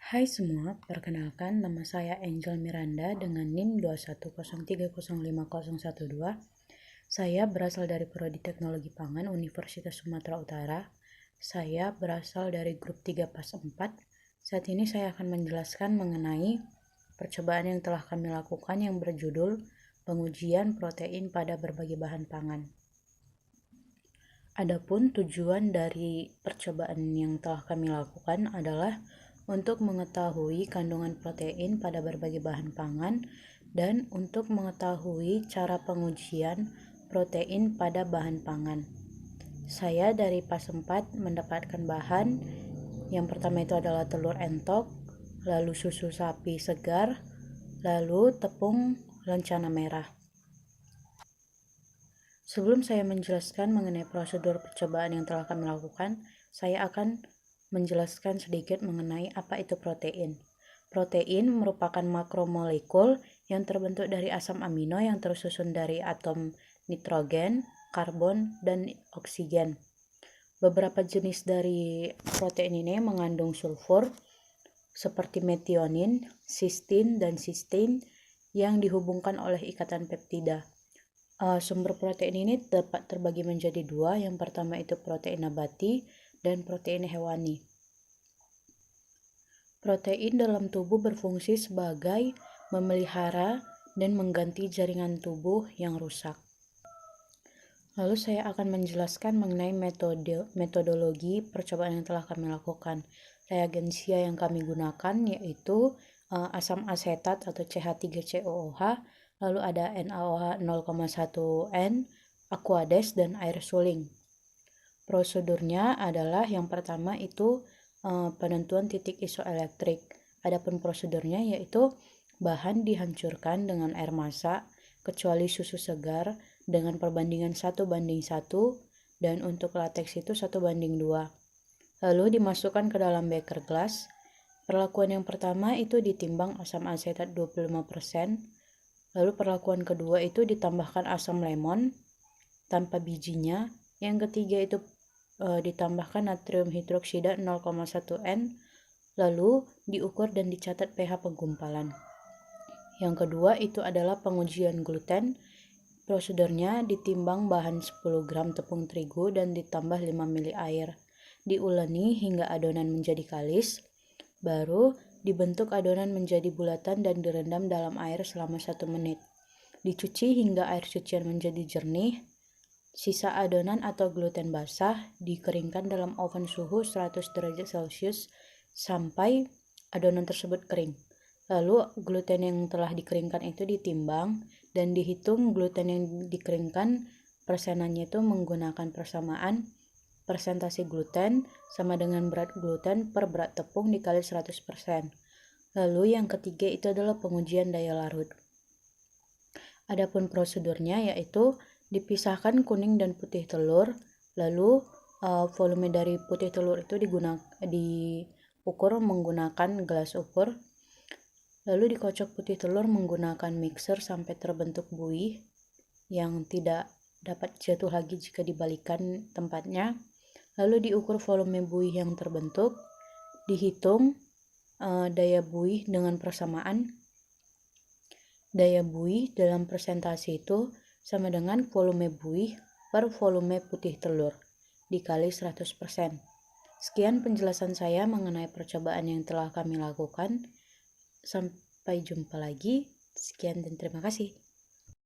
Hai semua, perkenalkan nama saya Angel Miranda dengan NIM 210305012. Saya berasal dari Prodi Teknologi Pangan Universitas Sumatera Utara. Saya berasal dari grup 3 PAS 4. Saat ini saya akan menjelaskan mengenai percobaan yang telah kami lakukan yang berjudul pengujian protein pada berbagai bahan pangan. Adapun tujuan dari percobaan yang telah kami lakukan adalah untuk mengetahui kandungan protein pada berbagai bahan pangan dan untuk mengetahui cara pengujian protein pada bahan pangan. Saya dari PAS 4 mendapatkan bahan. Yang pertama itu adalah telur entok, lalu susu sapi segar, lalu tepung lencana merah. Sebelum saya menjelaskan mengenai prosedur percobaan yang telah kami lakukan, saya akan menjelaskan sedikit mengenai apa itu protein. Protein merupakan makromolekul yang terbentuk dari asam amino yang tersusun dari atom nitrogen, karbon, dan oksigen. Beberapa jenis dari protein ini mengandung sulfur seperti metionin, cysteine, dan cysteine yang dihubungkan oleh ikatan peptida. Sumber protein ini dapat terbagi menjadi dua. Yang pertama itu protein nabati dan protein hewani. Protein dalam tubuh berfungsi sebagai memelihara dan mengganti jaringan tubuh yang rusak. Lalu saya akan menjelaskan mengenai metodologi percobaan yang telah kami lakukan. Reagensia yang kami gunakan yaitu asam asetat atau CH3COOH, lalu ada NaOH 0,1N, Aquades, dan air suling. Prosedurnya adalah yang pertama itu penentuan titik isoelektrik. Adapun prosedurnya yaitu bahan dihancurkan dengan air masak kecuali susu segar dengan perbandingan 1:1 dan untuk lateks itu 1:2. Lalu dimasukkan ke dalam beker gelas. Perlakuan yang pertama itu ditimbang asam asetat 25%. Lalu perlakuan kedua itu ditambahkan asam lemon tanpa bijinya. Yang ketiga itu ditambahkan natrium hidroksida 0,1N. Lalu diukur dan dicatat pH penggumpalan. Yang kedua itu adalah pengujian gluten. Prosedurnya ditimbang bahan 10 gram tepung terigu dan ditambah 5 ml air. Diuleni hingga adonan menjadi kalis. Baru dibentuk adonan menjadi bulatan dan direndam dalam air selama 1 menit. Dicuci hingga air cucian menjadi jernih. Sisa adonan atau gluten basah dikeringkan dalam oven suhu 100 derajat Celcius sampai adonan tersebut kering. Lalu gluten yang telah dikeringkan itu ditimbang dan dihitung gluten yang dikeringkan persenannya itu menggunakan persamaan persentase gluten sama dengan berat gluten per berat tepung dikali 100%. Lalu yang ketiga itu adalah pengujian daya larut. Adapun prosedurnya yaitu dipisahkan kuning dan putih telur, lalu volume dari putih telur itu diukur menggunakan gelas ukur. Lalu dikocok putih telur menggunakan mixer sampai terbentuk buih yang tidak dapat jatuh lagi jika dibalikan tempatnya. Lalu diukur volume buih yang terbentuk, dihitung daya buih dengan persamaan. Daya buih dalam persentase itu sama dengan volume buih per volume putih telur dikali 100%. Sekian penjelasan saya mengenai percobaan yang telah kami lakukan. Sampai jumpa lagi. Sekian dan terima kasih.